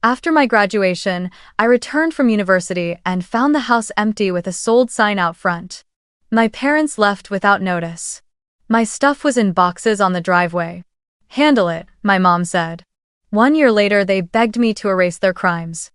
After my graduation, I returned from university and found the house empty with a sold sign out front. My parents left without notice. My stuff was in boxes on the driveway. "Handle it," my mom said. 1 year later, they begged me to erase their crimes.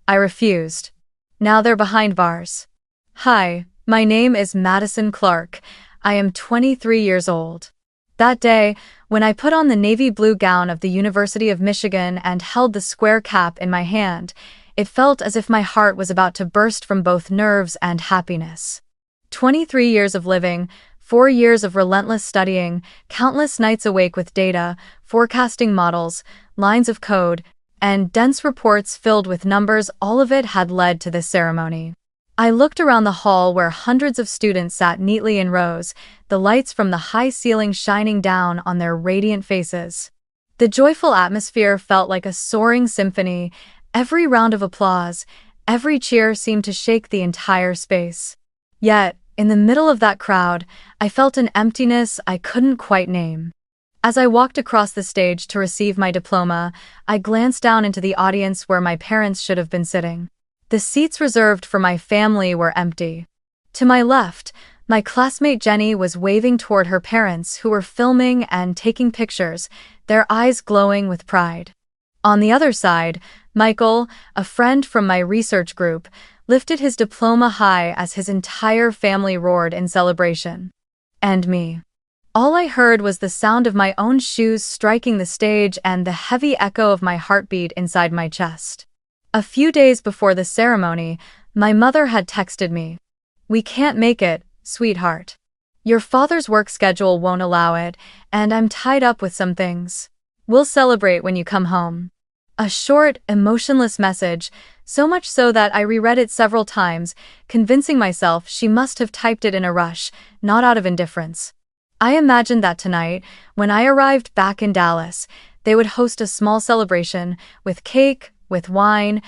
I refused. Now they're behind bars. Hi, my name is Madison Clark. I am 23 years old. That day, when I put on the navy blue gown of the University of Michigan and held the square cap in my hand, it felt as if my heart was about to burst from both nerves and happiness. 23 years of living, 4 years of relentless studying, countless nights awake with data, forecasting models, lines of code, and dense reports filled with numbers, all of it had led to this ceremony. I looked around the hall where hundreds of students sat neatly in rows, the lights from the high ceiling shining down on their radiant faces. The joyful atmosphere felt like a soaring symphony. Every round of applause, every cheer seemed to shake the entire space. Yet, in the middle of that crowd, I felt an emptiness I couldn't quite name. As I walked across the stage to receive my diploma, I glanced down into the audience where my parents should have been sitting. The seats reserved for my family were empty. To my left, my classmate Jenny was waving toward her parents who were filming and taking pictures, their eyes glowing with pride. On the other side, Michael, a friend from my research group, lifted his diploma high as his entire family roared in celebration. And me. All I heard was the sound of my own shoes striking the stage and the heavy echo of my heartbeat inside my chest. A few days before the ceremony, my mother had texted me, "We can't make it, sweetheart. Your father's work schedule won't allow it, and I'm tied up with some things. We'll celebrate when you come home." A short, emotionless message, so much so that I reread it several times, convincing myself she must have typed it in a rush, not out of indifference. I imagined that tonight, when I arrived back in Dallas, they would host a small celebration, with cake, with wine,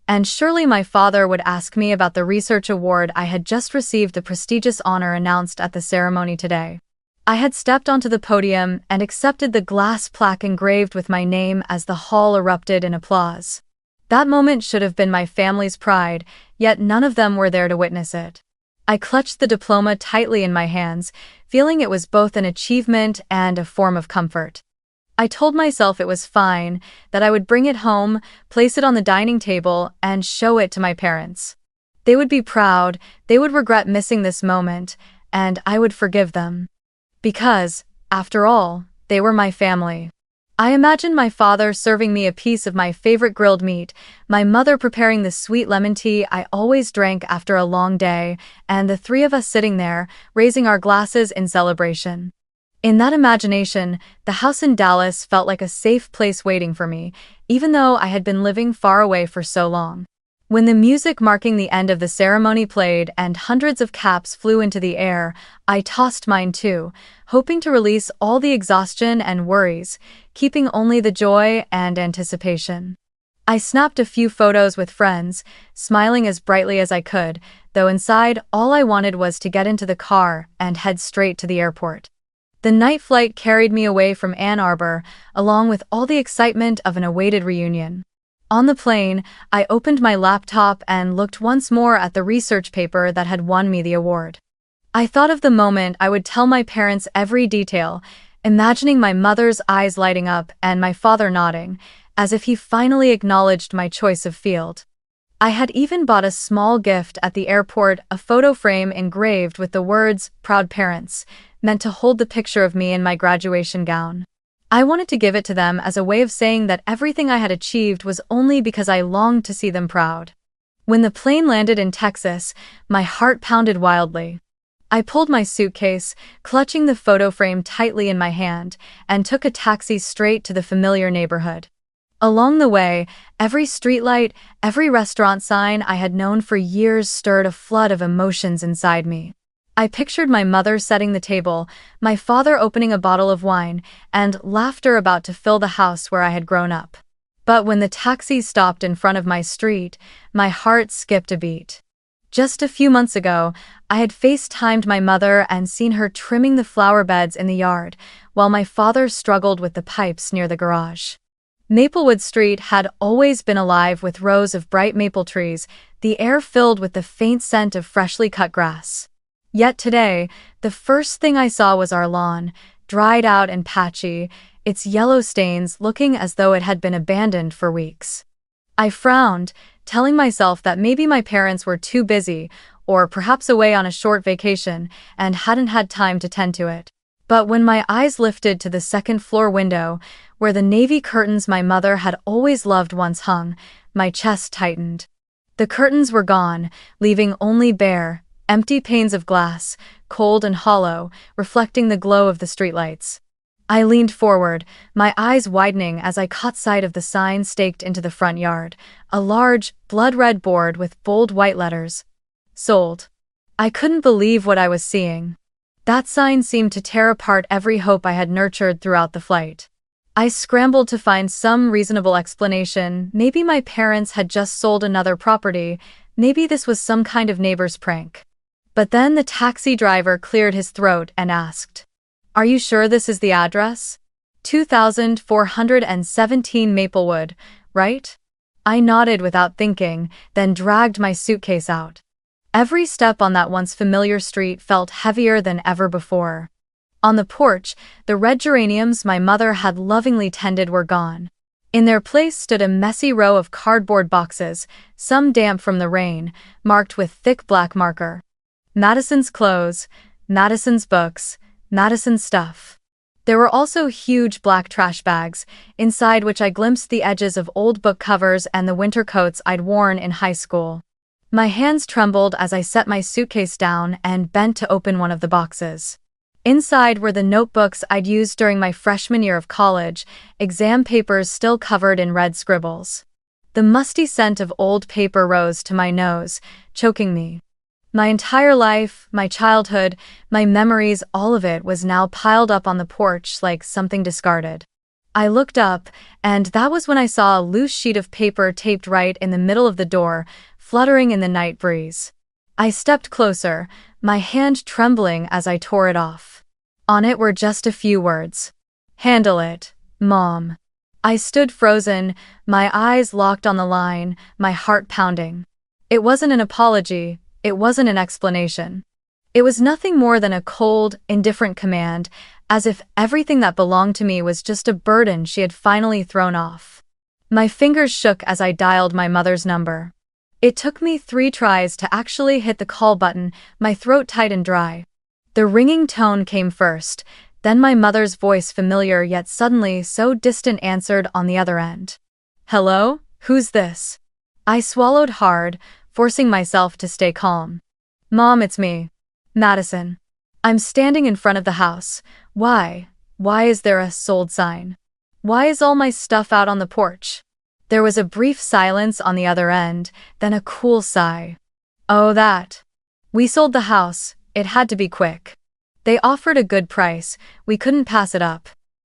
and surely my father would ask me about the research award I had just received, the prestigious honor announced at the ceremony today. I had stepped onto the podium and accepted the glass plaque engraved with my name as the hall erupted in applause. That moment should have been my family's pride, yet none of them were there to witness it. I clutched the diploma tightly in my hands, feeling it was both an achievement and a form of comfort. I told myself it was fine, that I would bring it home, place it on the dining table, and show it to my parents. They would be proud, they would regret missing this moment, and I would forgive them. Because, after all, they were my family. I imagined my father serving me a piece of my favorite grilled meat, my mother preparing the sweet lemon tea I always drank after a long day, and the three of us sitting there, raising our glasses in celebration. In that imagination, the house in Dallas felt like a safe place waiting for me, even though I had been living far away for so long. When the music marking the end of the ceremony played and hundreds of caps flew into the air, I tossed mine too, hoping to release all the exhaustion and worries, keeping only the joy and anticipation. I snapped a few photos with friends, smiling as brightly as I could, though inside all I wanted was to get into the car and head straight to the airport. The night flight carried me away from Ann Arbor, along with all the excitement of an awaited reunion. On the plane, I opened my laptop and looked once more at the research paper that had won me the award. I thought of the moment I would tell my parents every detail, imagining my mother's eyes lighting up and my father nodding, as if he finally acknowledged my choice of field. I had even bought a small gift at the airport, a photo frame engraved with the words, "Proud Parents," meant to hold the picture of me in my graduation gown. I wanted to give it to them as a way of saying that everything I had achieved was only because I longed to see them proud. When the plane landed in Texas, my heart pounded wildly. I pulled my suitcase, clutching the photo frame tightly in my hand, and took a taxi straight to the familiar neighborhood. Along the way, every streetlight, every restaurant sign I had known for years stirred a flood of emotions inside me. I pictured my mother setting the table, my father opening a bottle of wine, and laughter about to fill the house where I had grown up. But when the taxi stopped in front of my street, my heart skipped a beat. Just a few months ago, I had FaceTimed my mother and seen her trimming the flower beds in the yard, while my father struggled with the pipes near the garage. Maplewood Street had always been alive with rows of bright maple trees, the air filled with the faint scent of freshly cut grass. Yet today, the first thing I saw was our lawn, dried out and patchy, its yellow stains looking as though it had been abandoned for weeks. I frowned, telling myself that maybe my parents were too busy, or perhaps away on a short vacation, and hadn't had time to tend to it. But when my eyes lifted to the second-floor window, where the navy curtains my mother had always loved once hung, my chest tightened. The curtains were gone, leaving only bare, empty panes of glass, cold and hollow, reflecting the glow of the streetlights. I leaned forward, my eyes widening as I caught sight of the sign staked into the front yard, a large, blood-red board with bold white letters. Sold. I couldn't believe what I was seeing. That sign seemed to tear apart every hope I had nurtured throughout the flight. I scrambled to find some reasonable explanation. Maybe my parents had just sold another property, maybe this was some kind of neighbor's prank. But then the taxi driver cleared his throat and asked, "Are you sure this is the address? 2417 Maplewood, right?" I nodded without thinking, then dragged my suitcase out. Every step on that once familiar street felt heavier than ever before. On the porch, the red geraniums my mother had lovingly tended were gone. In their place stood a messy row of cardboard boxes, some damp from the rain, marked with thick black marker. Madison's clothes, Madison's books, Madison's stuff. There were also huge black trash bags, inside which I glimpsed the edges of old book covers and the winter coats I'd worn in high school. My hands trembled as I set my suitcase down and bent to open one of the boxes. Inside were the notebooks I'd used during my freshman year of college, exam papers still covered in red scribbles. The musty scent of old paper rose to my nose, choking me. My entire life, my childhood, my memories, all of it was now piled up on the porch like something discarded. I looked up, and that was when I saw a loose sheet of paper taped right in the middle of the door, fluttering in the night breeze. I stepped closer, my hand trembling as I tore it off. On it were just a few words. "Handle it, Mom." I stood frozen, my eyes locked on the line, my heart pounding. It wasn't an apology, it wasn't an explanation. It was nothing more than a cold, indifferent command, as if everything that belonged to me was just a burden she had finally thrown off. My fingers shook as I dialed my mother's number. It took me 3 tries to actually hit the call button, my throat tight and dry. The ringing tone came first, then my mother's voice, familiar yet suddenly so distant, answered on the other end. "Hello? Who's this?" I swallowed hard, forcing myself to stay calm. "Mom, it's me. Madison. I'm standing in front of the house. Why? Why is there a sold sign? Why is all my stuff out on the porch?" There was a brief silence on the other end, then a cool sigh. "Oh, that. We sold the house, it had to be quick. They offered a good price, we couldn't pass it up."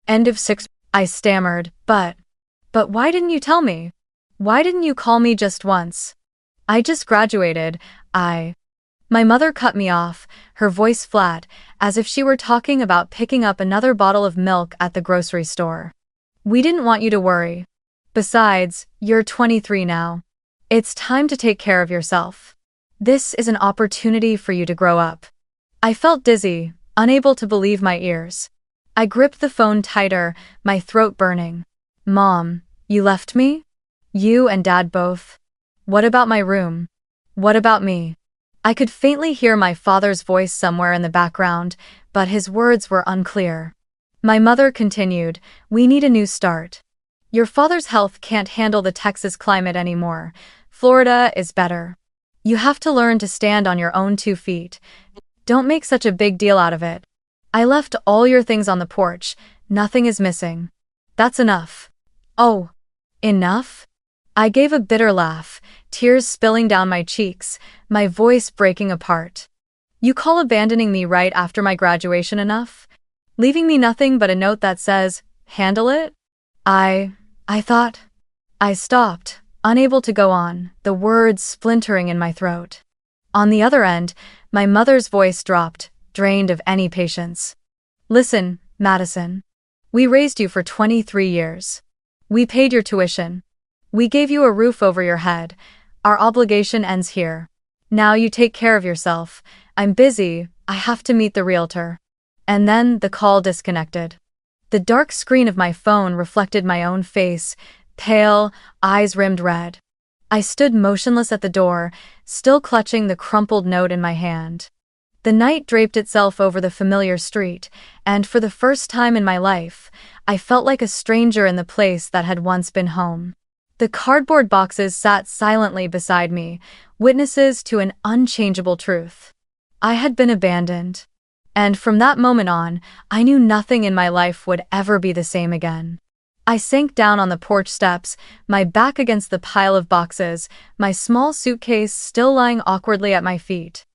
End of 6. I stammered, but why didn't you tell me? Why didn't you call me just once? I just graduated, My mother cut me off, her voice flat, as if she were talking about picking up another bottle of milk at the grocery store. "We didn't want you to worry. Besides, you're 23 now. It's time to take care of yourself. This is an opportunity for you to grow up." I felt dizzy, unable to believe my ears. I gripped the phone tighter, my throat burning. "Mom, you left me? You and Dad both? What about my room? What about me?" I could faintly hear my father's voice somewhere in the background, but his words were unclear. My mother continued, "We need a new start. Your father's health can't handle the Texas climate anymore. Florida is better. You have to learn to stand on your own 2 feet. Don't make such a big deal out of it. I left all your things on the porch, nothing is missing. That's enough." "Oh, enough?" I gave a bitter laugh, tears spilling down my cheeks, my voice breaking apart. "You call abandoning me right after my graduation enough? Leaving me nothing but a note that says, 'Handle it'? I thought..." I stopped, unable to go on, the words splintering in my throat. On the other end, my mother's voice dropped, drained of any patience. "Listen, Madison. We raised you for 23 years. We paid your tuition. We gave you a roof over your head. Our obligation ends here. Now you take care of yourself. I'm busy, I have to meet the realtor. And then the call disconnected. The dark screen of my phone reflected my own face, pale, eyes rimmed red. I stood motionless at the door, still clutching the crumpled note in my hand. The night draped itself over the familiar street, and for the first time in my life, I felt like a stranger in the place that had once been home. The cardboard boxes sat silently beside me, witnesses to an unchangeable truth. I had been abandoned. And from that moment on, I knew nothing in my life would ever be the same again. I sank down on the porch steps, my back against the pile of boxes, my small suitcase still lying awkwardly at my feet.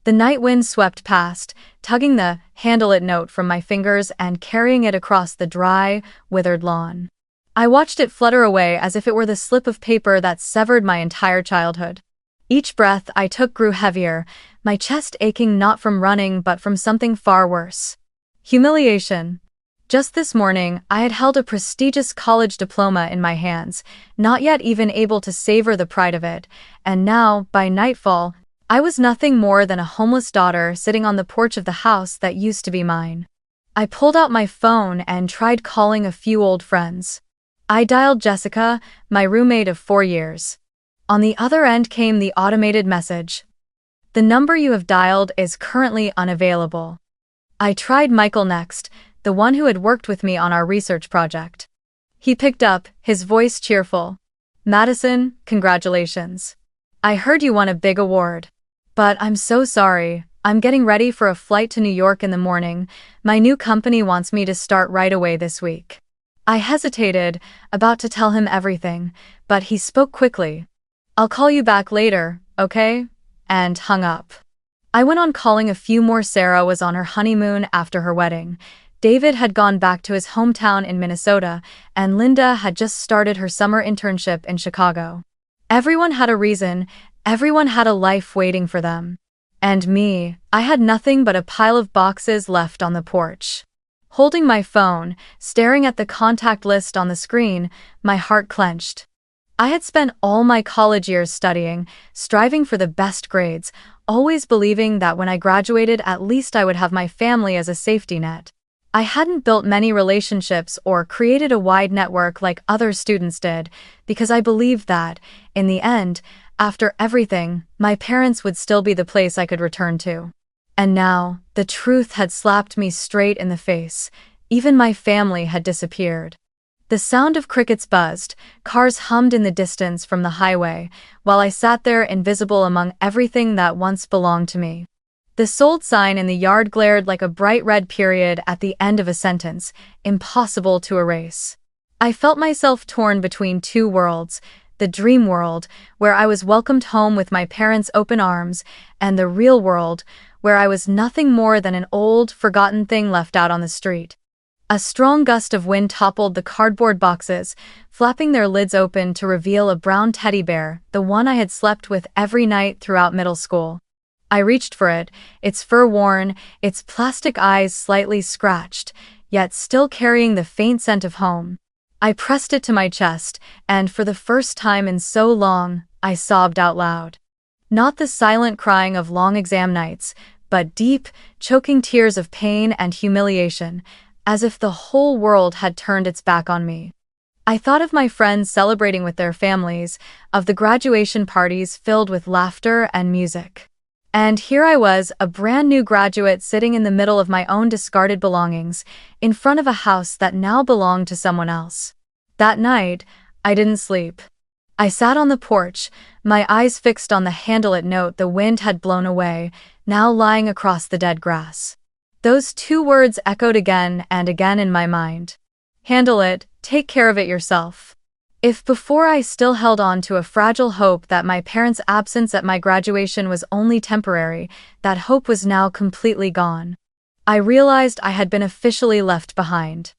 The night wind swept past, tugging the "handle it" note from my fingers and carrying it across the dry, withered lawn. I watched it flutter away as if it were the slip of paper that severed my entire childhood. Each breath I took grew heavier, my chest aching not from running but from something far worse. Humiliation. Just this morning, I had held a prestigious college diploma in my hands, not yet even able to savor the pride of it, and now, by nightfall, I was nothing more than a homeless daughter sitting on the porch of the house that used to be mine. I pulled out my phone and tried calling a few old friends. I dialed Jessica, my roommate of 4 years. On the other end came the automated message. The number you have dialed is currently unavailable. I tried Michael next, the one who had worked with me on our research project. He picked up, his voice cheerful. Madison, congratulations. I heard you won a big award. But I'm so sorry, I'm getting ready for a flight to New York in the morning. My new company wants me to start right away this week. I hesitated, about to tell him everything, but he spoke quickly. I'll call you back later, okay? And hung up. I went on calling a few more. Sarah was on her honeymoon after her wedding. David had gone back to his hometown in Minnesota, and Linda had just started her summer internship in Chicago. Everyone had a reason, everyone had a life waiting for them. And me, I had nothing but a pile of boxes left on the porch. Holding my phone, staring at the contact list on the screen, my heart clenched. I had spent all my college years studying, striving for the best grades, always believing that when I graduated at least I would have my family as a safety net. I hadn't built many relationships or created a wide network like other students did, because I believed that, in the end, after everything, my parents would still be the place I could return to. And now, the truth had slapped me straight in the face. Even my family had disappeared. The sound of crickets buzzed, cars hummed in the distance from the highway, while I sat there invisible among everything that once belonged to me. The sold sign in the yard glared like a bright red period at the end of a sentence, impossible to erase. I felt myself torn between two worlds, the dream world, where I was welcomed home with my parents' open arms, and the real world, where I was nothing more than an old, forgotten thing left out on the street. A strong gust of wind toppled the cardboard boxes, flapping their lids open to reveal a brown teddy bear, the one I had slept with every night throughout middle school. I reached for it, its fur worn, its plastic eyes slightly scratched, yet still carrying the faint scent of home. I pressed it to my chest, and for the first time in so long, I sobbed out loud. Not the silent crying of long exam nights, but deep, choking tears of pain and humiliation, as if the whole world had turned its back on me. I thought of my friends celebrating with their families, of the graduation parties filled with laughter and music. And here I was, a brand new graduate sitting in the middle of my own discarded belongings, in front of a house that now belonged to someone else. That night, I didn't sleep. I sat on the porch, my eyes fixed on the "handle it" note the wind had blown away, now lying across the dead grass. Those two words echoed again and again in my mind. Handle it, take care of it yourself. If before I still held on to a fragile hope that my parents' absence at my graduation was only temporary, that hope was now completely gone. I realized I had been officially left behind.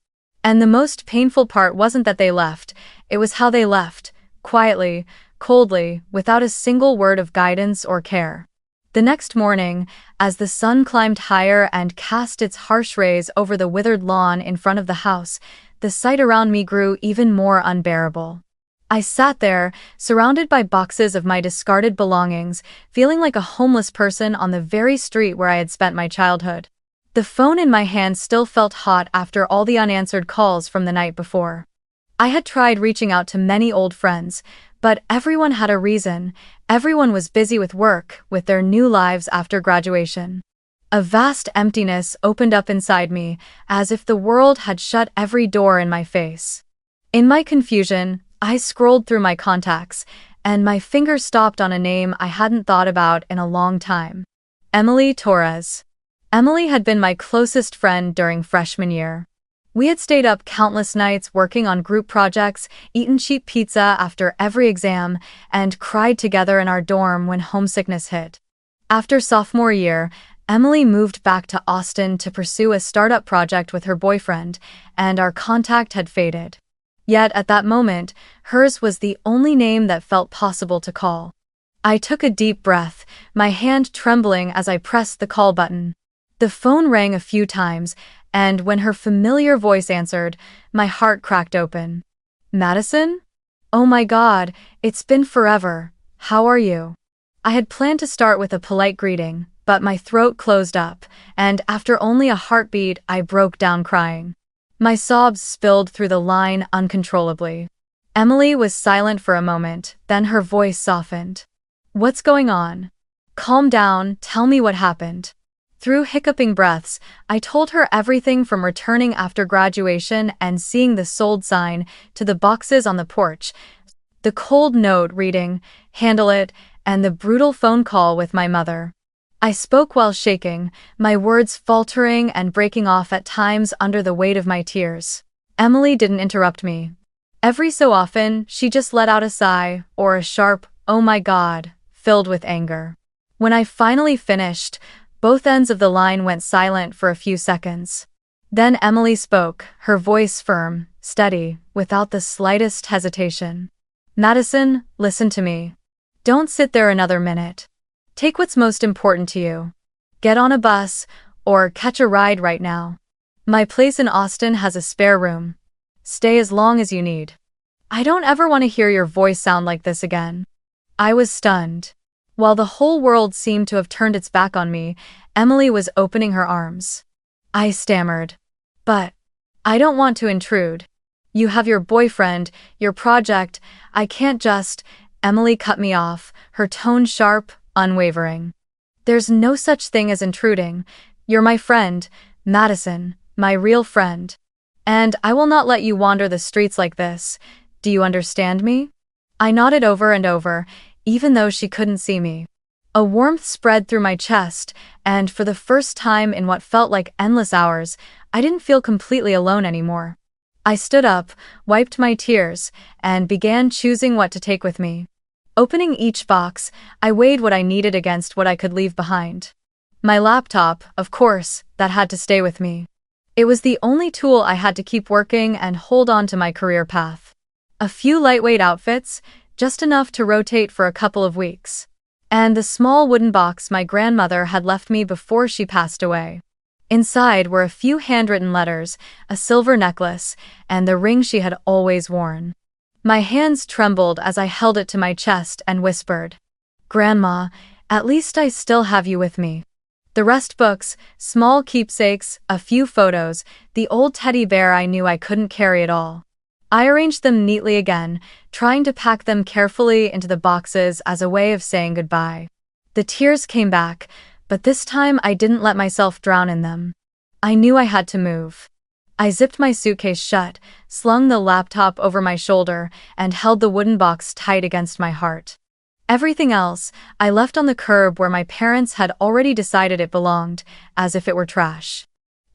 And the most painful part wasn't that they left, it was how they left, quietly, coldly, without a single word of guidance or care. The next morning, as the sun climbed higher and cast its harsh rays over the withered lawn in front of the house, the sight around me grew even more unbearable. I sat there, surrounded by boxes of my discarded belongings, feeling like a homeless person on the very street where I had spent my childhood. The phone in my hand still felt hot after all the unanswered calls from the night before. I had tried reaching out to many old friends, but everyone had a reason. Everyone was busy with work, with their new lives after graduation. A vast emptiness opened up inside me, as if the world had shut every door in my face. In my confusion, I scrolled through my contacts, and my finger stopped on a name I hadn't thought about in a long time. Emily Torres. Emily had been my closest friend during freshman year. We had stayed up countless nights working on group projects, eaten cheap pizza after every exam, and cried together in our dorm when homesickness hit. After sophomore year, Emily moved back to Austin to pursue a startup project with her boyfriend, and our contact had faded. Yet at that moment, hers was the only name that felt possible to call. I took a deep breath, my hand trembling as I pressed the call button. The phone rang a few times, and when her familiar voice answered, my heart cracked open. Madison? Oh my God, it's been forever. How are you? I had planned to start with a polite greeting, but my throat closed up, and after only a heartbeat, I broke down crying. My sobs spilled through the line uncontrollably. Emily was silent for a moment, then her voice softened. What's going on? Calm down, tell me what happened. Through hiccuping breaths, I told her everything from returning after graduation and seeing the sold sign to the boxes on the porch, the cold note reading, "Handle it," and the brutal phone call with my mother. I spoke while shaking, my words faltering and breaking off at times under the weight of my tears. Emily didn't interrupt me. Every so often, she just let out a sigh, or a sharp, "Oh my God," filled with anger. When I finally finished, both ends of the line went silent for a few seconds. Then Emily spoke, her voice firm, steady, without the slightest hesitation. Madison, listen to me. Don't sit there another minute. Take what's most important to you. Get on a bus, or catch a ride right now. My place in Austin has a spare room. Stay as long as you need. I don't ever want to hear your voice sound like this again. I was stunned. While the whole world seemed to have turned its back on me, Emily was opening her arms. I stammered. But I don't want to intrude. You have your boyfriend, your project. I can't just... Emily cut me off, her tone sharp, unwavering. There's no such thing as intruding. You're my friend, Madison, my real friend. And I will not let you wander the streets like this. Do you understand me? I nodded over and over, even though she couldn't see me. A warmth spread through my chest, and for the first time in what felt like endless hours, I didn't feel completely alone anymore. I stood up, wiped my tears, and began choosing what to take with me. Opening each box, I weighed what I needed against what I could leave behind. My laptop, of course, that had to stay with me. It was the only tool I had to keep working and hold on to my career path. A few lightweight outfits, just enough to rotate for a couple of weeks. And the small wooden box my grandmother had left me before she passed away. Inside were a few handwritten letters, a silver necklace, and the ring she had always worn. My hands trembled as I held it to my chest and whispered, "Grandma, at least I still have you with me." The rest books, small keepsakes, a few photos, the old teddy bear I knew I couldn't carry at all. I arranged them neatly again, trying to pack them carefully into the boxes as a way of saying goodbye. The tears came back, but this time I didn't let myself drown in them. I knew I had to move. I zipped my suitcase shut, slung the laptop over my shoulder, and held the wooden box tight against my heart. Everything else, I left on the curb where my parents had already decided it belonged, as if it were trash.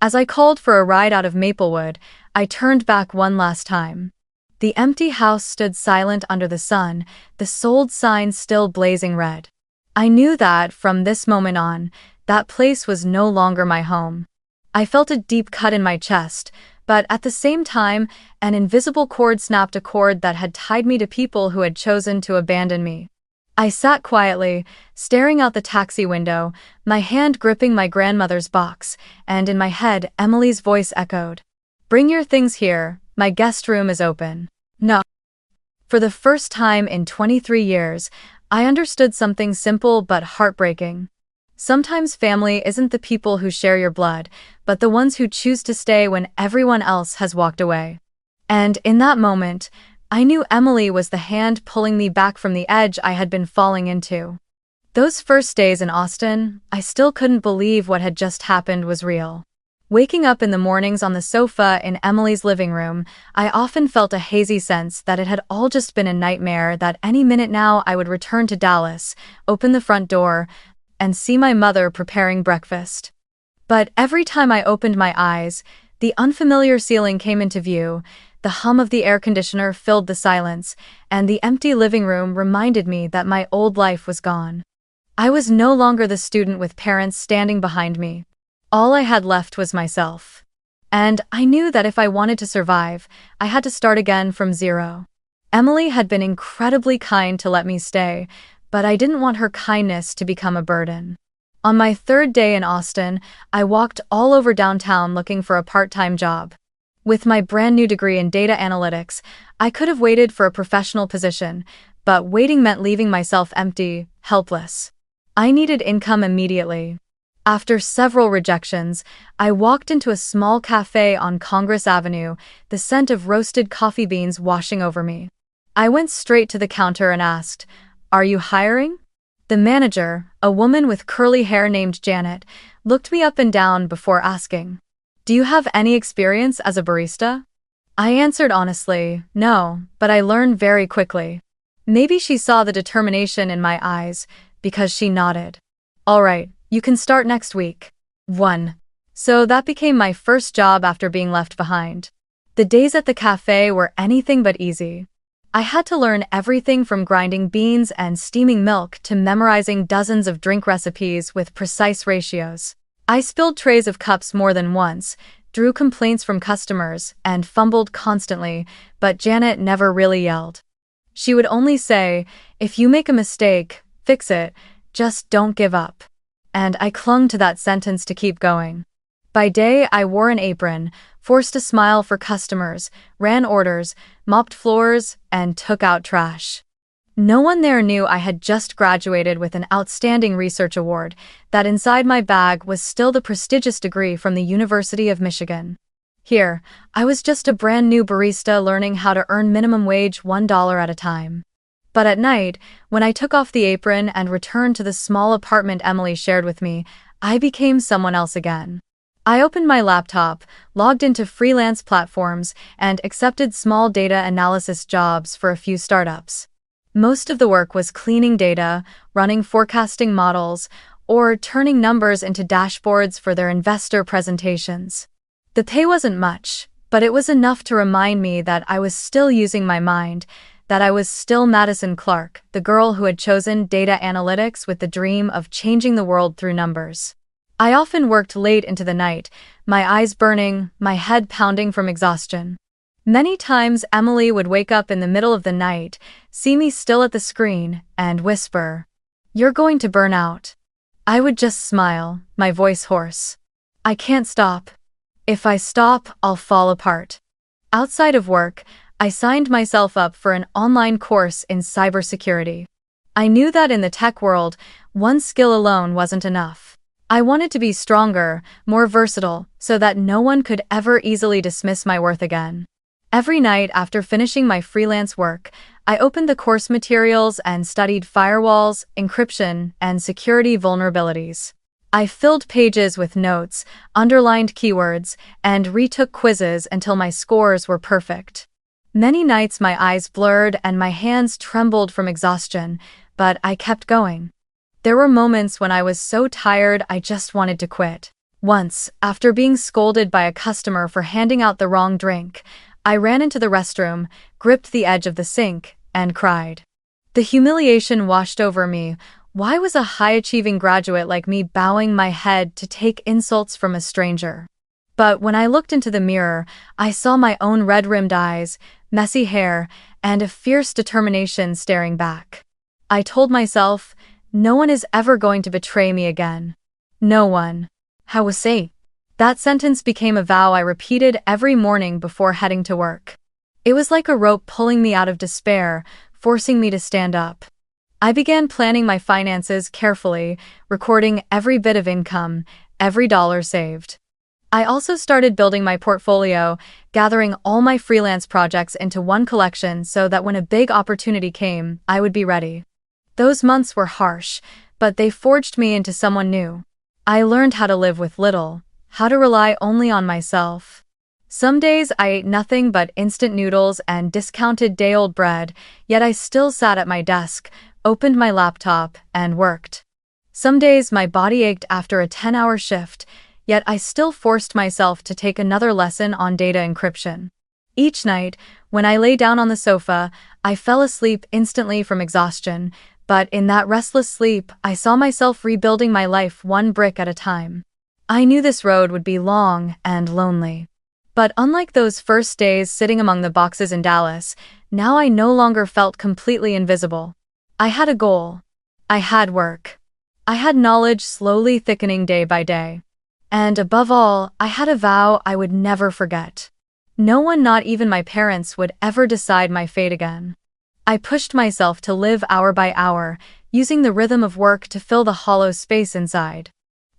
As I called for a ride out of Maplewood, I turned back one last time. The empty house stood silent under the sun, the sold sign still blazing red. I knew that, from this moment on, that place was no longer my home. I felt a deep cut in my chest, but at the same time, an invisible cord snapped, a cord that had tied me to people who had chosen to abandon me. I sat quietly, staring out the taxi window, my hand gripping my grandmother's box, and in my head Emily's voice echoed. "Bring your things here, My guest room is open. No. For the first time in 23 years, I understood something simple but heartbreaking. Sometimes family isn't the people who share your blood, but the ones who choose to stay when everyone else has walked away. And in that moment, I knew Emily was the hand pulling me back from the edge I had been falling into. Those first days in Austin, I still couldn't believe what had just happened was real. Waking up in the mornings on the sofa in Emily's living room, I often felt a hazy sense that it had all just been a nightmare, that any minute now I would return to Dallas, open the front door, and see my mother preparing breakfast. But every time I opened my eyes, the unfamiliar ceiling came into view, the hum of the air conditioner filled the silence, and the empty living room reminded me that my old life was gone. I was no longer the student with parents standing behind me. All I had left was myself. And I knew that if I wanted to survive, I had to start again from zero. Emily had been incredibly kind to let me stay, but I didn't want her kindness to become a burden. On my third day in Austin, I walked all over downtown looking for a part-time job. With my brand new degree in data analytics, I could have waited for a professional position, but waiting meant leaving myself empty, helpless. I needed income immediately. After several rejections, I walked into a small cafe on Congress Avenue, the scent of roasted coffee beans washing over me. I went straight to the counter and asked, "Are you hiring?" The manager, a woman with curly hair named Janet, looked me up and down before asking, "Do you have any experience as a barista?" I answered honestly, "No," but I learned very quickly. Maybe she saw the determination in my eyes, because she nodded. "All right, you can start next week." 1. So that became my first job after being left behind. The days at the cafe were anything but easy. I had to learn everything from grinding beans and steaming milk to memorizing dozens of drink recipes with precise ratios. I spilled trays of cups more than once, drew complaints from customers, and fumbled constantly, but Janet never really yelled. She would only say, "If you make a mistake, fix it, just don't give up." And I clung to that sentence to keep going. By day, I wore an apron, forced a smile for customers, ran orders, mopped floors, and took out trash. No one there knew I had just graduated with an outstanding research award, that inside my bag was still the prestigious degree from the University of Michigan. Here, I was just a brand new barista learning how to earn minimum wage $1 at a time. But at night, when I took off the apron and returned to the small apartment Emily shared with me, I became someone else again. I opened my laptop, logged into freelance platforms, and accepted small data analysis jobs for a few startups. Most of the work was cleaning data, running forecasting models, or turning numbers into dashboards for their investor presentations. The pay wasn't much, but it was enough to remind me that I was still using my mind, that I was still Madison Clark, the girl who had chosen data analytics with the dream of changing the world through numbers. I often worked late into the night, my eyes burning, my head pounding from exhaustion. Many times Emily would wake up in the middle of the night, see me still at the screen, and whisper, "You're going to burn out." I would just smile, my voice hoarse. "I can't stop. If I stop, I'll fall apart." Outside of work, I signed myself up for an online course in cybersecurity. I knew that in the tech world, one skill alone wasn't enough. I wanted to be stronger, more versatile, so that no one could ever easily dismiss my worth again. Every night after finishing my freelance work, I opened the course materials and studied firewalls, encryption, and security vulnerabilities. I filled pages with notes, underlined keywords, and retook quizzes until my scores were perfect. Many nights my eyes blurred and my hands trembled from exhaustion, but I kept going. There were moments when I was so tired I just wanted to quit. Once, after being scolded by a customer for handing out the wrong drink, I ran into the restroom, gripped the edge of the sink, and cried. The humiliation washed over me. Why was a high-achieving graduate like me bowing my head to take insults from a stranger? But when I looked into the mirror, I saw my own red-rimmed eyes, messy hair, and a fierce determination staring back. I told myself, no one is ever going to betray me again. No one. How was it? That sentence became a vow I repeated every morning before heading to work. It was like a rope pulling me out of despair, forcing me to stand up. I began planning my finances carefully, recording every bit of income, every dollar saved. I also started building my portfolio, gathering all my freelance projects into one collection so that when a big opportunity came, I would be ready. Those months were harsh, but they forged me into someone new. I learned how to live with little, how to rely only on myself. Some days I ate nothing but instant noodles and discounted day-old bread, yet I still sat at my desk, opened my laptop, and worked. Some days my body ached after a 10-hour shift, yet I still forced myself to take another lesson on data encryption. Each night, when I lay down on the sofa, I fell asleep instantly from exhaustion, but in that restless sleep, I saw myself rebuilding my life one brick at a time. I knew this road would be long and lonely. But unlike those first days sitting among the boxes in Dallas, now I no longer felt completely invisible. I had a goal. I had work. I had knowledge slowly thickening day by day. And above all, I had a vow I would never forget. No one, not even my parents, would ever decide my fate again. I pushed myself to live hour by hour, using the rhythm of work to fill the hollow space inside.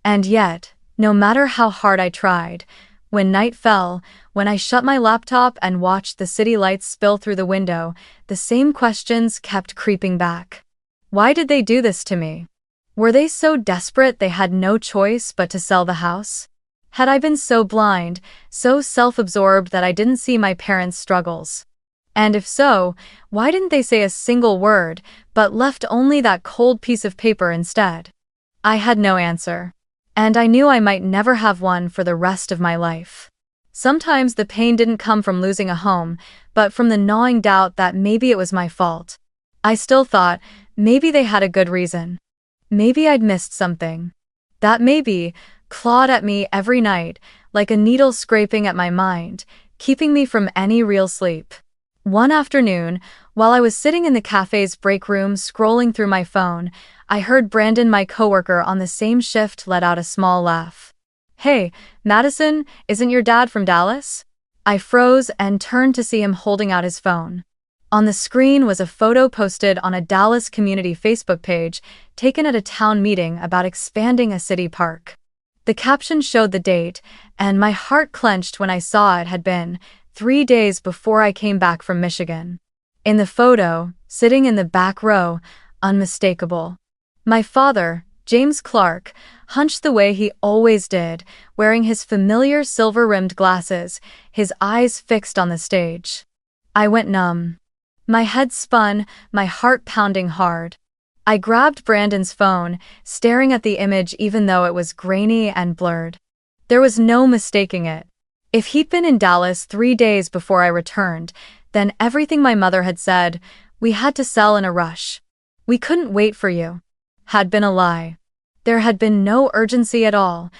And yet, no matter how hard I tried, when night fell, when I shut my laptop and watched the city lights spill through the window, the same questions kept creeping back. Why did they do this to me? Were they so desperate they had no choice but to sell the house? Had I been so blind, so self-absorbed that I didn't see my parents' struggles? And if so, why didn't they say a single word, but left only that cold piece of paper instead? I had no answer. And I knew I might never have one for the rest of my life. Sometimes the pain didn't come from losing a home, but from the gnawing doubt that maybe it was my fault. I still thought, maybe they had a good reason. Maybe I'd missed something. That maybe clawed at me every night, like a needle scraping at my mind, keeping me from any real sleep. One afternoon, while I was sitting in the cafe's break room scrolling through my phone, I heard Brandon, my coworker on the same shift, let out a small laugh. "Hey, Madison, isn't your dad from Dallas?" I froze and turned to see him holding out his phone. On the screen was a photo posted on a Dallas community Facebook page, taken at a town meeting about expanding a city park. The caption showed the date, and my heart clenched when I saw it had been 3 days before I came back from Michigan. In the photo, sitting in the back row, unmistakable. My father, James Clark, hunched the way he always did, wearing his familiar silver-rimmed glasses, his eyes fixed on the stage. I went numb. My head spun, my heart pounding hard. I grabbed Brandon's phone, staring at the image even though it was grainy and blurred. There was no mistaking it. If he'd been in Dallas 3 days before I returned, then everything my mother had said, "We had to sell in a rush. We couldn't wait for you," had been a lie. There had been no urgency at all.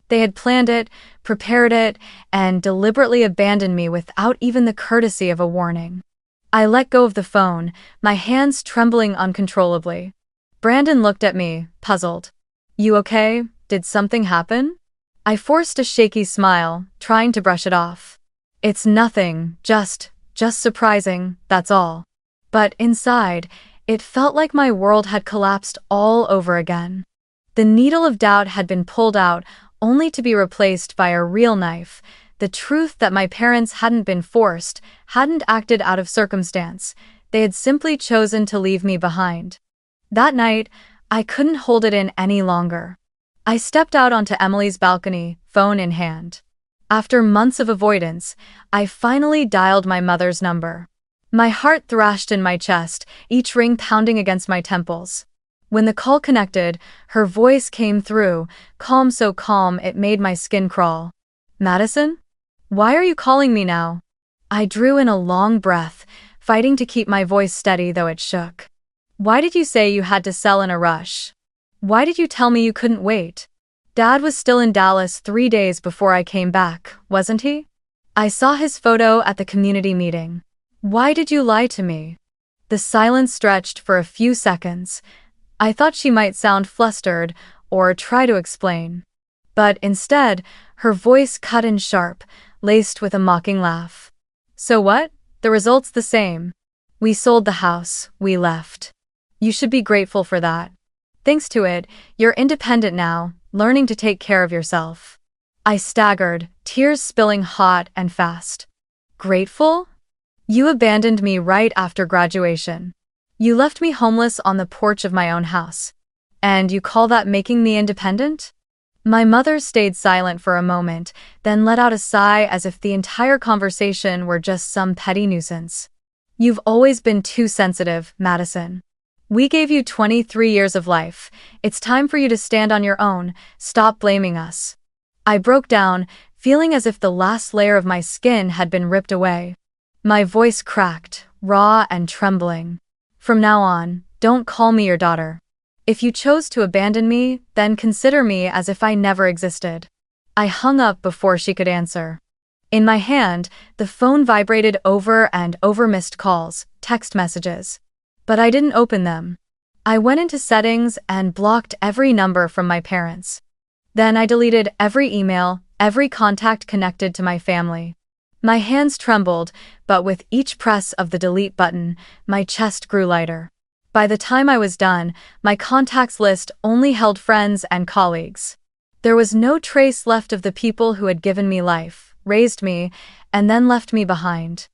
They had planned it, prepared it, and deliberately abandoned me without even the courtesy of a warning. I let go of the phone, my hands trembling uncontrollably. Brandon looked at me, puzzled. "You okay? Did something happen?" I forced a shaky smile, trying to brush it off. "It's nothing, just surprising, that's all." But inside, it felt like my world had collapsed all over again. The needle of doubt had been pulled out, only to be replaced by a real knife. The truth that my parents hadn't been forced, hadn't acted out of circumstance. They had simply chosen to leave me behind. That night, I couldn't hold it in any longer. I stepped out onto Emily's balcony, phone in hand. After months of avoidance, I finally dialed my mother's number. My heart thrashed in my chest, each ring pounding against my temples. When the call connected, her voice came through, calm, so calm it made my skin crawl. "Madison? Why are you calling me now?" I drew in a long breath, fighting to keep my voice steady though it shook. "Why did you say you had to sell in a rush? Why did you tell me you couldn't wait? Dad was still in Dallas 3 days before I came back, wasn't he? I saw his photo at the community meeting. Why did you lie to me?" The silence stretched for a few seconds. I thought she might sound flustered or try to explain. But instead, her voice cut in sharp, laced with a mocking laugh. So what? The result's the same. We sold the house, we left. You should be grateful for that. Thanks to it, you're independent now, learning to take care of yourself. I staggered, tears spilling hot and fast. Grateful? You abandoned me right after graduation. You left me homeless on the porch of my own house. And you call that making me independent? My mother stayed silent for a moment, then let out a sigh as if the entire conversation were just some petty nuisance. You've always been too sensitive, Madison. We gave you 23 years of life. It's time for you to stand on your own. Stop blaming us. I broke down, feeling as if the last layer of my skin had been ripped away. My voice cracked, raw and trembling. From now on, don't call me your daughter. If you chose to abandon me, then consider me as if I never existed. I hung up before she could answer. In my hand, the phone vibrated over and over, missed calls, text messages. But I didn't open them. I went into settings and blocked every number from my parents. Then I deleted every email, every contact connected to my family. My hands trembled, but with each press of the delete button, my chest grew lighter. By the time I was done, my contacts list only held friends and colleagues. There was no trace left of the people who had given me life, raised me, and then left me behind.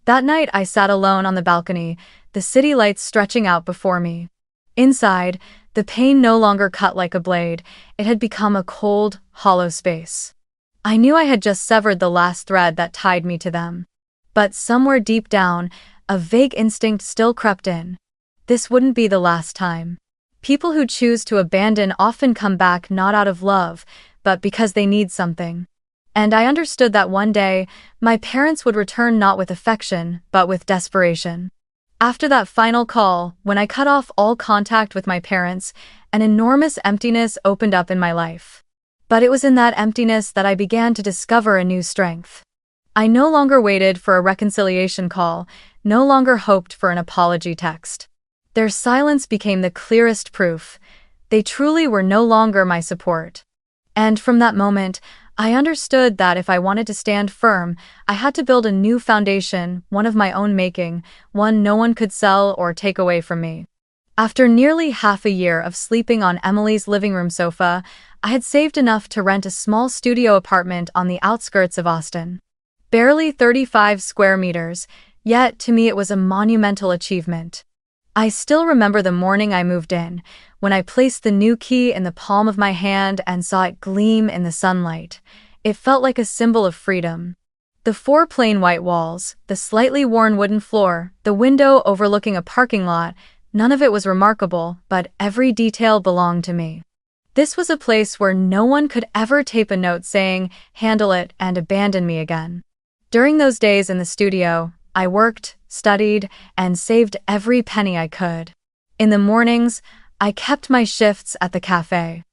That night I sat alone on the balcony, the city lights stretching out before me. Inside, the pain no longer cut like a blade, it had become a cold, hollow space. I knew I had just severed the last thread that tied me to them. But somewhere deep down, a vague instinct still crept in. This wouldn't be the last time. People who choose to abandon often come back not out of love, but because they need something. And I understood that one day, my parents would return not with affection, but with desperation. After that final call, when I cut off all contact with my parents, an enormous emptiness opened up in my life. But it was in that emptiness that I began to discover a new strength. I no longer waited for a reconciliation call, no longer hoped for an apology text. Their silence became the clearest proof. They truly were no longer my support. And from that moment, I understood that if I wanted to stand firm, I had to build a new foundation, one of my own making, one no one could sell or take away from me. After nearly half a year of sleeping on Emily's living room sofa, I had saved enough to rent a small studio apartment on the outskirts of Austin. Barely 35 square meters, yet to me it was a monumental achievement. I still remember the morning I moved in, when I placed the new key in the palm of my hand and saw it gleam in the sunlight. It felt like a symbol of freedom. The 4 plain white walls, the slightly worn wooden floor, the window overlooking a parking lot, none of it was remarkable, but every detail belonged to me. This was a place where no one could ever tape a note saying, "Handle it," and abandon me again. During those days in the studio, I worked, studied, and saved every penny I could. In the mornings, I kept my shifts at the cafe.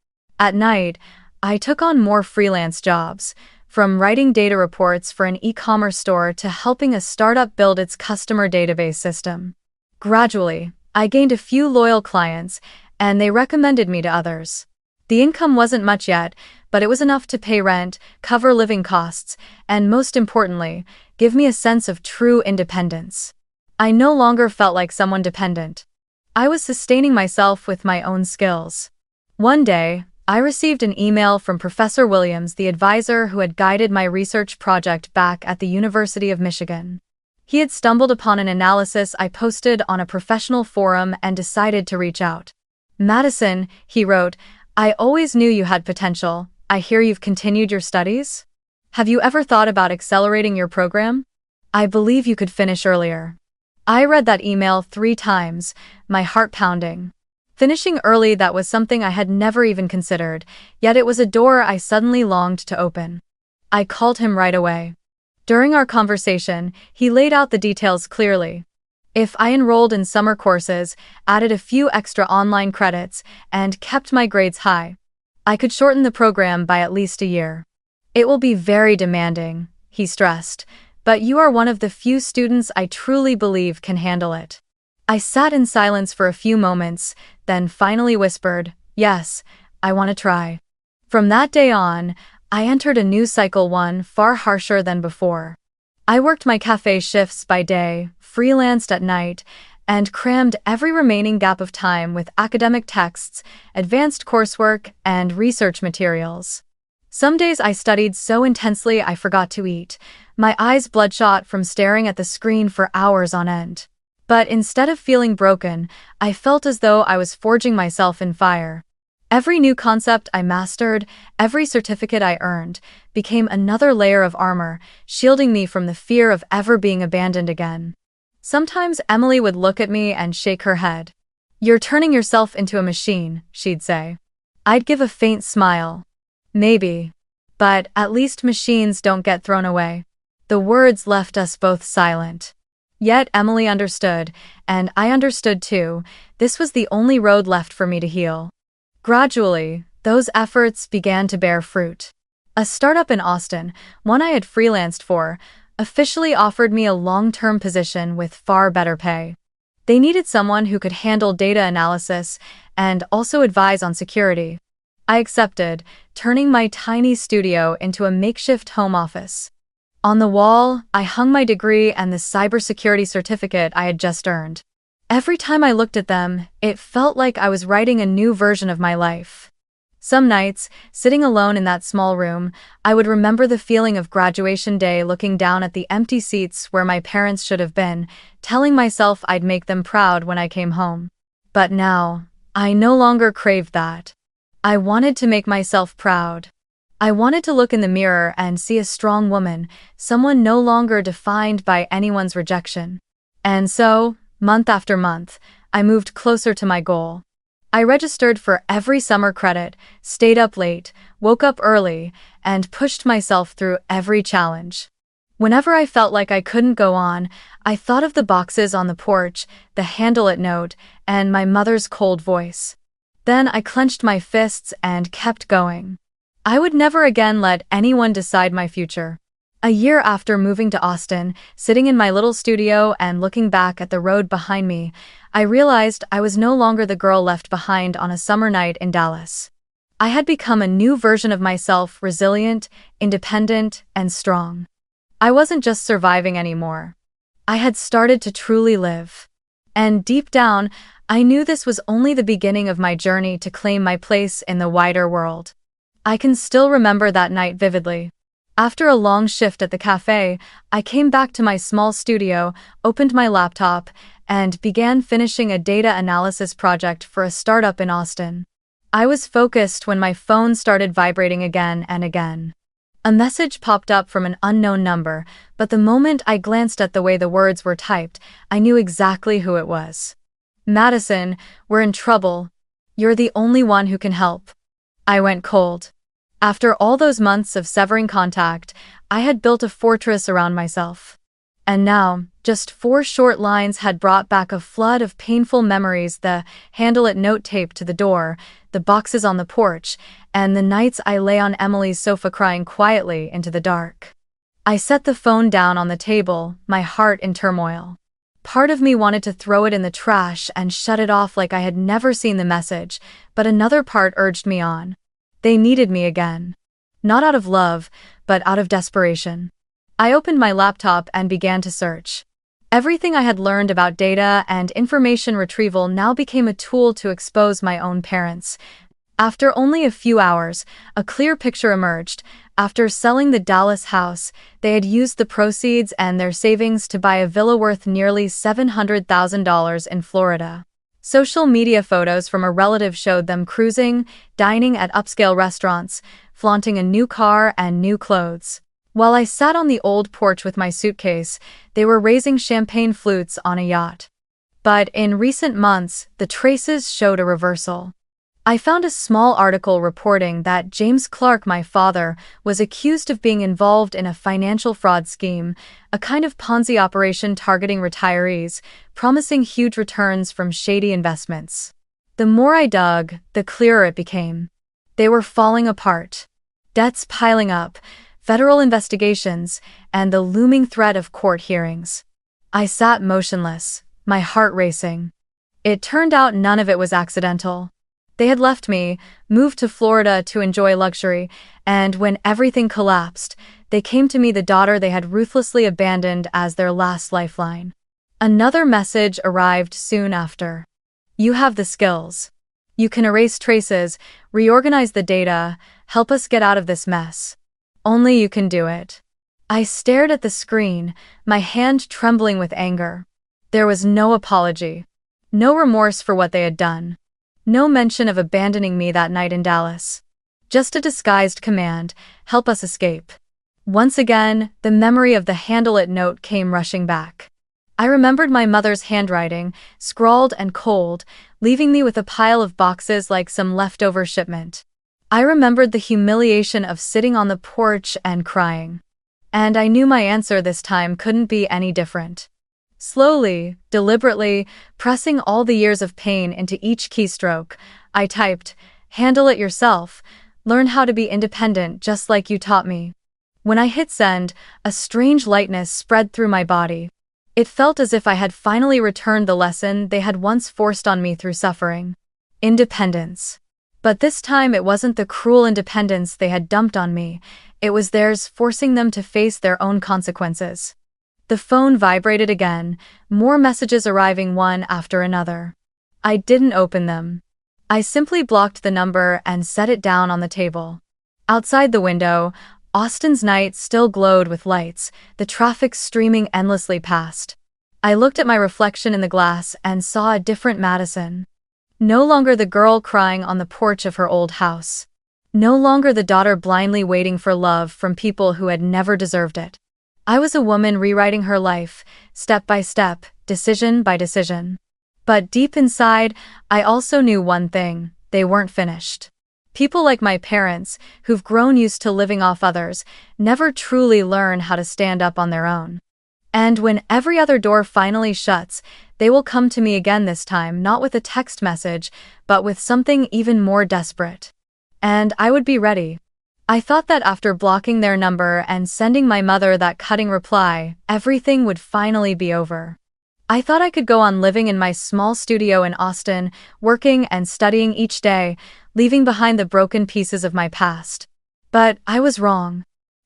At night, I took on more freelance jobs, from writing data reports for an e-commerce store to helping a startup build its customer database system. Gradually, I gained a few loyal clients, and they recommended me to others. The income wasn't much yet, but it was enough to pay rent, cover living costs, and most importantly, give me a sense of true independence. I no longer felt like someone dependent. I was sustaining myself with my own skills. One day, I received an email from Professor Williams, the advisor who had guided my research project back at the University of Michigan. He had stumbled upon an analysis I posted on a professional forum and decided to reach out. "Madison," he wrote, "I always knew you had potential. I hear you've continued your studies? Have you ever thought about accelerating your program? I believe you could finish earlier." I read that email 3 times, my heart pounding. Finishing early, that was something I had never even considered, yet it was a door I suddenly longed to open. I called him right away. During our conversation, he laid out the details clearly. If I enrolled in summer courses, added a few extra online credits, and kept my grades high, I could shorten the program by at least a year. "It will be very demanding," he stressed, "but you are one of the few students I truly believe can handle it." I sat in silence for a few moments, then finally whispered, "Yes, I want to try." From that day on, I entered a new cycle, one far harsher than before. I worked my cafe shifts by day, freelanced at night, and crammed every remaining gap of time with academic texts, advanced coursework, and research materials. Some days I studied so intensely I forgot to eat, my eyes bloodshot from staring at the screen for hours on end. But instead of feeling broken, I felt as though I was forging myself in fire. Every new concept I mastered, every certificate I earned, became another layer of armor, shielding me from the fear of ever being abandoned again. Sometimes Emily would look at me and shake her head. "You're turning yourself into a machine," she'd say. I'd give a faint smile. Maybe. But at least machines don't get thrown away. The words left us both silent. Yet Emily understood, and I understood too. This was the only road left for me to heal. Gradually, those efforts began to bear fruit. A startup in Austin, one I had freelanced for, officially offered me a long-term position with far better pay. They needed someone who could handle data analysis and also advise on security. I accepted, turning my tiny studio into a makeshift home office. On the wall, I hung my degree and the cybersecurity certificate I had just earned. Every time I looked at them, it felt like I was writing a new version of my life. Some nights, sitting alone in that small room, I would remember the feeling of graduation day, looking down at the empty seats where my parents should have been, telling myself I'd make them proud when I came home. But now, I no longer craved that. I wanted to make myself proud. I wanted to look in the mirror and see a strong woman, someone no longer defined by anyone's rejection. And so, month after month, I moved closer to my goal. I registered for every summer credit, stayed up late, woke up early, and pushed myself through every challenge. Whenever I felt like I couldn't go on, I thought of the boxes on the porch, the handle it note, and my mother's cold voice. Then I clenched my fists and kept going. I would never again let anyone decide my future. A year after moving to Austin, sitting in my little studio and looking back at the road behind me, I realized I was no longer the girl left behind on a summer night in Dallas. I had become a new version of myself, resilient, independent, and strong. I wasn't just surviving anymore. I had started to truly live. And deep down, I knew this was only the beginning of my journey to claim my place in the wider world. I can still remember that night vividly. After a long shift at the cafe, I came back to my small studio, opened my laptop, and began finishing a data analysis project for a startup in Austin. I was focused when my phone started vibrating again and again. A message popped up from an unknown number, but the moment I glanced at the way the words were typed, I knew exactly who it was. "Madison, we're in trouble. You're the only one who can help." I went cold. After all those months of severing contact, I had built a fortress around myself. And now, just 4 short lines had brought back a flood of painful memories: the handle it note taped to the door, the boxes on the porch, and the nights I lay on Emily's sofa crying quietly into the dark. I set the phone down on the table, my heart in turmoil. Part of me wanted to throw it in the trash and shut it off like I had never seen the message, but another part urged me on. They needed me again. Not out of love, but out of desperation. I opened my laptop and began to search. Everything I had learned about data and information retrieval now became a tool to expose my own parents. After only a few hours, a clear picture emerged. After selling the Dallas house, they had used the proceeds and their savings to buy a villa worth nearly $700,000 in Florida. Social media photos from a relative showed them cruising, dining at upscale restaurants, flaunting a new car and new clothes. While I sat on the old porch with my suitcase, they were raising champagne flutes on a yacht. But in recent months, the traces showed a reversal. I found a small article reporting that James Clark, my father, was accused of being involved in a financial fraud scheme, a kind of Ponzi operation targeting retirees, promising huge returns from shady investments. The more I dug, the clearer it became. They were falling apart. Debts piling up, federal investigations, and the looming threat of court hearings. I sat motionless, my heart racing. It turned out none of it was accidental. They had left me, moved to Florida to enjoy luxury, and when everything collapsed, they came to me, the daughter they had ruthlessly abandoned, as their last lifeline. Another message arrived soon after. You have the skills. You can erase traces, reorganize the data, help us get out of this mess. Only you can do it. I stared at the screen, my hand trembling with anger. There was no apology. No remorse for what they had done. No mention of abandoning me that night in Dallas. Just a disguised command, help us escape. Once again, the memory of the handle it note came rushing back. I remembered my mother's handwriting, scrawled and cold, leaving me with a pile of boxes like some leftover shipment. I remembered the humiliation of sitting on the porch and crying. And I knew my answer this time couldn't be any different. Slowly, deliberately, pressing all the years of pain into each keystroke, I typed, "Handle it yourself. Learn how to be independent just like you taught me." When I hit send, a strange lightness spread through my body. It felt as if I had finally returned the lesson they had once forced on me through suffering. Independence. But this time it wasn't the cruel independence they had dumped on me, it was theirs, forcing them to face their own consequences. The phone vibrated again, more messages arriving one after another. I didn't open them. I simply blocked the number and set it down on the table. Outside the window, Austin's night still glowed with lights, the traffic streaming endlessly past. I looked at my reflection in the glass and saw a different Madison. No longer the girl crying on the porch of her old house. No longer the daughter blindly waiting for love from people who had never deserved it. I was a woman rewriting her life, step by step, decision by decision. But deep inside, I also knew one thing: they weren't finished. People like my parents, who've grown used to living off others, never truly learn how to stand up on their own. And when every other door finally shuts, they will come to me again, this time not with a text message, but with something even more desperate. And I would be ready. I thought that after blocking their number and sending my mother that cutting reply, everything would finally be over. I thought I could go on living in my small studio in Austin, working and studying each day, leaving behind the broken pieces of my past. But I was wrong.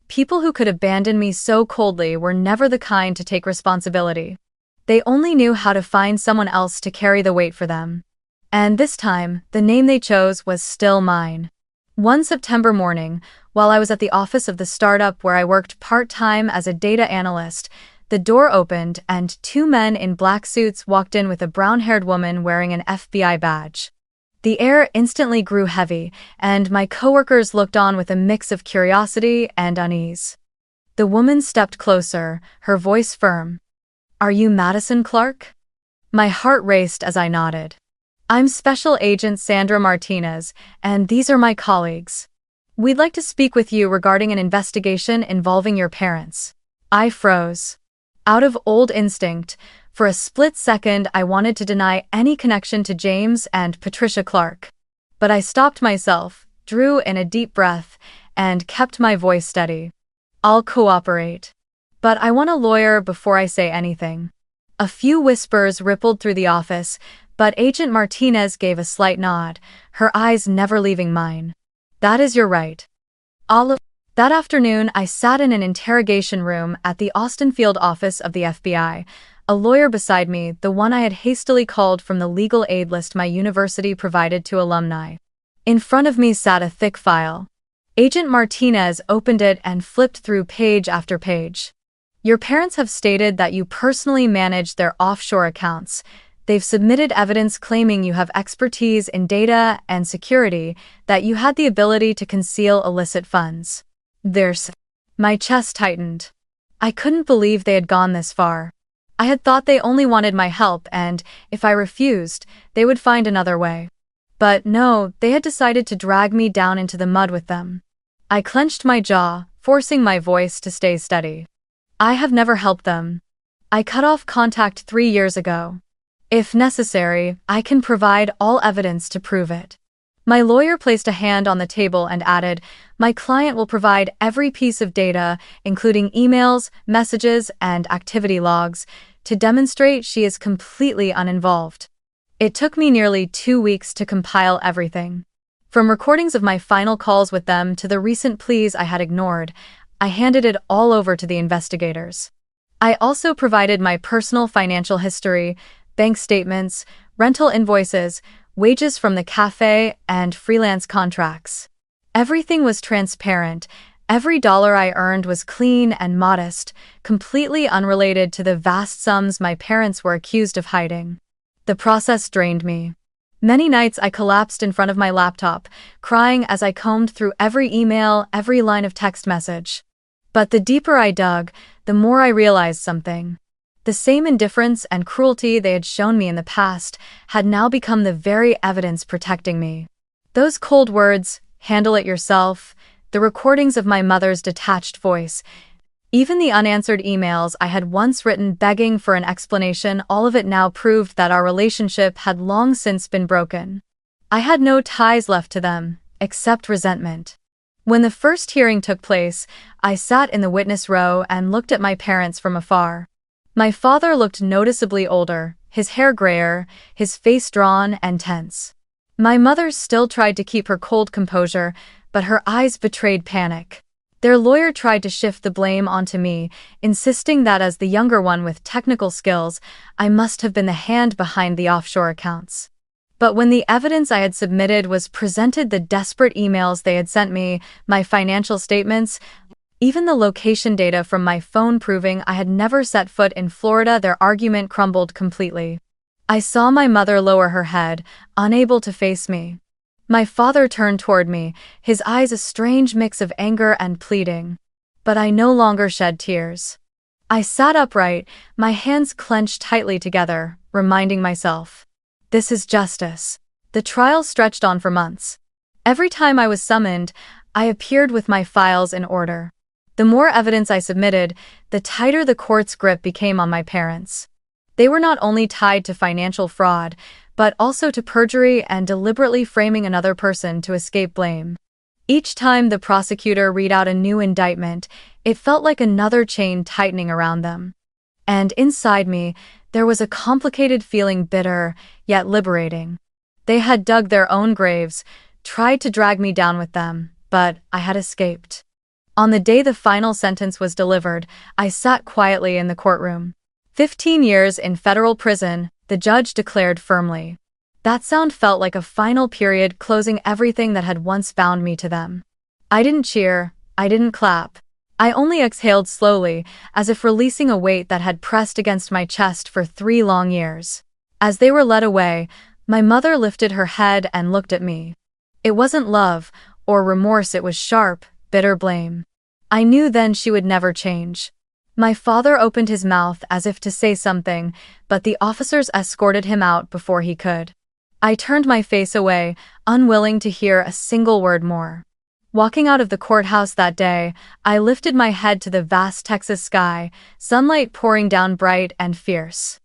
People who could abandon me so coldly were never the kind to take responsibility. They only knew how to find someone else to carry the weight for them. And this time, the name they chose was still mine. One September morning, while I was at the office of the startup where I worked part-time as a data analyst, the door opened and two men in black suits walked in with a brown-haired woman wearing an FBI badge. The air instantly grew heavy, and my coworkers looked on with a mix of curiosity and unease. The woman stepped closer, her voice firm. "Are you Madison Clark?" My heart raced as I nodded. "I'm Special Agent Sandra Martinez, and these are my colleagues. We'd like to speak with you regarding an investigation involving your parents." I froze. Out of old instinct, for a split second I wanted to deny any connection to James and Patricia Clark. But I stopped myself, drew in a deep breath, and kept my voice steady. "I'll cooperate. But I want a lawyer before I say anything." A few whispers rippled through the office, but Agent Martinez gave a slight nod, her eyes never leaving mine. "That is your right." That afternoon, I sat in an interrogation room at the Austin field office of the FBI, a lawyer beside me, the one I had hastily called from the legal aid list my university provided to alumni. In front of me sat a thick file. Agent Martinez opened it and flipped through page after page. "Your parents have stated that you personally managed their offshore accounts. They've submitted evidence claiming you have expertise in data and security, that you had the ability to conceal illicit funds." My chest tightened. I couldn't believe they had gone this far. I had thought they only wanted my help and, if I refused, they would find another way. But no, they had decided to drag me down into the mud with them. I clenched my jaw, forcing my voice to stay steady. "I have never helped them. I cut off contact 3 years ago. If necessary, I can provide all evidence to prove it." My lawyer placed a hand on the table and added, "My client will provide every piece of data, including emails, messages, and activity logs, to demonstrate she is completely uninvolved." It took me nearly 2 weeks to compile everything. From recordings of my final calls with them to the recent pleas I had ignored, I handed it all over to the investigators. I also provided my personal financial history, bank statements, rental invoices, wages from the cafe, and freelance contracts. Everything was transparent. Every dollar I earned was clean and modest, completely unrelated to the vast sums my parents were accused of hiding. The process drained me. Many nights I collapsed in front of my laptop, crying as I combed through every email, every line of text message. But the deeper I dug, the more I realized something. The same indifference and cruelty they had shown me in the past had now become the very evidence protecting me. Those cold words, "Handle it yourself," the recordings of my mother's detached voice, even the unanswered emails I had once written begging for an explanation, all of it now proved that our relationship had long since been broken. I had no ties left to them, except resentment. When the first hearing took place, I sat in the witness row and looked at my parents from afar. My father looked noticeably older, his hair grayer, his face drawn and tense. My mother still tried to keep her cold composure, but her eyes betrayed panic. Their lawyer tried to shift the blame onto me, insisting that as the younger one with technical skills, I must have been the hand behind the offshore accounts. But when the evidence I had submitted was presented, the desperate emails they had sent me, my financial statements, even the location data from my phone proving I had never set foot in Florida, their argument crumbled completely. I saw my mother lower her head, unable to face me. My father turned toward me, his eyes a strange mix of anger and pleading. But I no longer shed tears. I sat upright, my hands clenched tightly together, reminding myself, this is justice. The trial stretched on for months. Every time I was summoned, I appeared with my files in order. The more evidence I submitted, the tighter the court's grip became on my parents. They were not only tied to financial fraud, but also to perjury and deliberately framing another person to escape blame. Each time the prosecutor read out a new indictment, it felt like another chain tightening around them. And inside me, there was a complicated feeling, bitter, yet liberating. They had dug their own graves, tried to drag me down with them, but I had escaped. On the day the final sentence was delivered, I sat quietly in the courtroom. 15 years in federal prison, the judge declared firmly. That sound felt like a final period, closing everything that had once bound me to them. I didn't cheer, I didn't clap. I only exhaled slowly, as if releasing a weight that had pressed against my chest for 3 long years. As they were led away, my mother lifted her head and looked at me. It wasn't love or remorse, it was sharp, bitter blame. I knew then she would never change. My father opened his mouth as if to say something, but the officers escorted him out before he could. I turned my face away, unwilling to hear a single word more. Walking out of the courthouse that day, I lifted my head to the vast Texas sky, sunlight pouring down bright and fierce.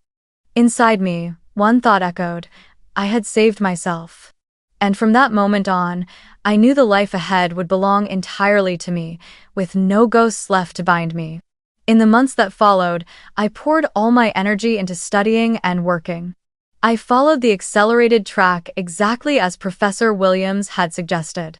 Inside me, one thought echoed: I had saved myself. And from that moment on, I knew the life ahead would belong entirely to me, with no ghosts left to bind me. In the months that followed, I poured all my energy into studying and working. I followed the accelerated track exactly as Professor Williams had suggested.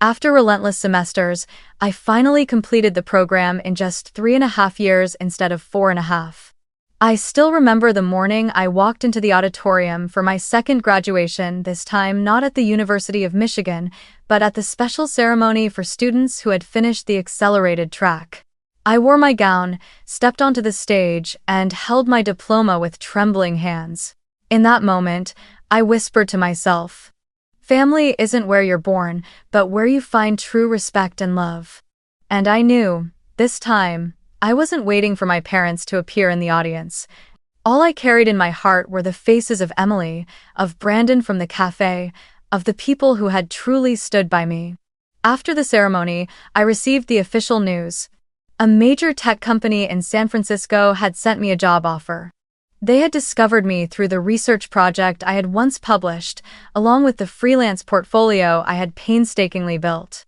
After relentless semesters, I finally completed the program in just 3.5 years instead of 4.5. I still remember the morning I walked into the auditorium for my second graduation, this time not at the University of Michigan, but at the special ceremony for students who had finished the accelerated track. I wore my gown, stepped onto the stage, and held my diploma with trembling hands. In that moment, I whispered to myself, family isn't where you're born, but where you find true respect and love. And I knew, this time, I wasn't waiting for my parents to appear in the audience. All I carried in my heart were the faces of Emily, of Brandon from the cafe, of the people who had truly stood by me. After the ceremony, I received the official news. A major tech company in San Francisco had sent me a job offer. They had discovered me through the research project I had once published, along with the freelance portfolio I had painstakingly built.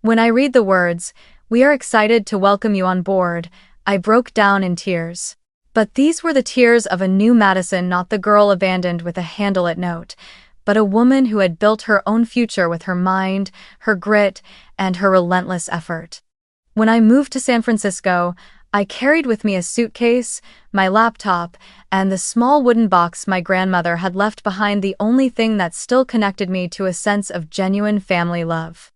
When I read the words, "We are excited to welcome you on board," I broke down in tears. But these were the tears of a new Madison, not the girl abandoned with a handle-it note, but a woman who had built her own future with her mind, her grit, and her relentless effort. When I moved to San Francisco, I carried with me a suitcase, my laptop, and the small wooden box my grandmother had left behind, the only thing that still connected me to a sense of genuine family love.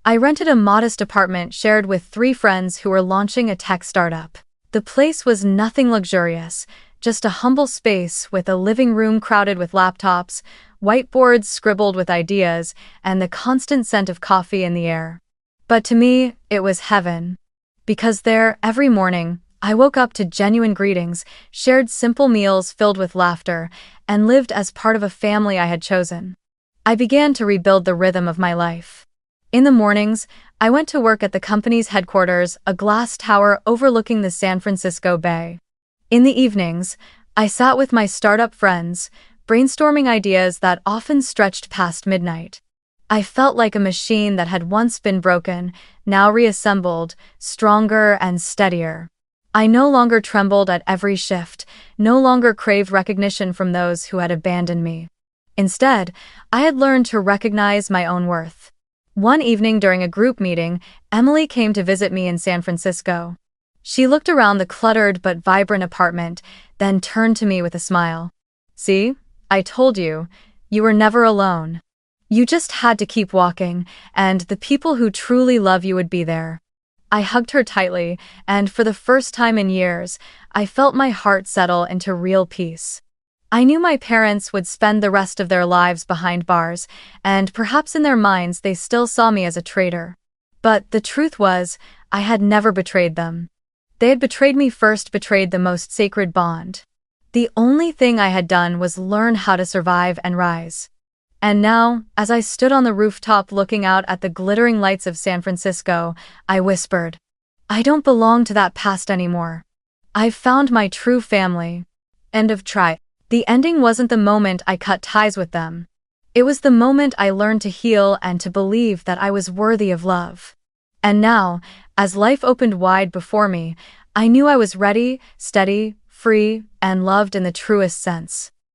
I rented a modest apartment shared with 3 friends who were launching a tech startup. The place was nothing luxurious, just a humble space with a living room crowded with laptops, whiteboards scribbled with ideas, and the constant scent of coffee in the air. But to me, it was heaven. Because there, every morning, I woke up to genuine greetings, shared simple meals filled with laughter, and lived as part of a family I had chosen. I began to rebuild the rhythm of my life. In the mornings, I went to work at the company's headquarters, a glass tower overlooking the San Francisco Bay. In the evenings, I sat with my startup friends, brainstorming ideas that often stretched past midnight. I felt like a machine that had once been broken, now reassembled, stronger and steadier. I no longer trembled at every shift, no longer craved recognition from those who had abandoned me. Instead, I had learned to recognize my own worth. One evening during a group meeting, Emily came to visit me in San Francisco. She looked around the cluttered but vibrant apartment, then turned to me with a smile. "See, I told you, you were never alone. You just had to keep walking, and the people who truly love you would be there." I hugged her tightly, and for the first time in years, I felt my heart settle into real peace. I knew my parents would spend the rest of their lives behind bars, and perhaps in their minds they still saw me as a traitor. But the truth was, I had never betrayed them. They had betrayed me first, betrayed the most sacred bond. The only thing I had done was learn how to survive and rise. And now, as I stood on the rooftop looking out at the glittering lights of San Francisco, I whispered, "I don't belong to that past anymore. I've found my true family." End of try. The ending wasn't the moment I cut ties with them. It was the moment I learned to heal and to believe that I was worthy of love. And now, as life opened wide before me, I knew I was ready, steady, free, and loved in the truest sense.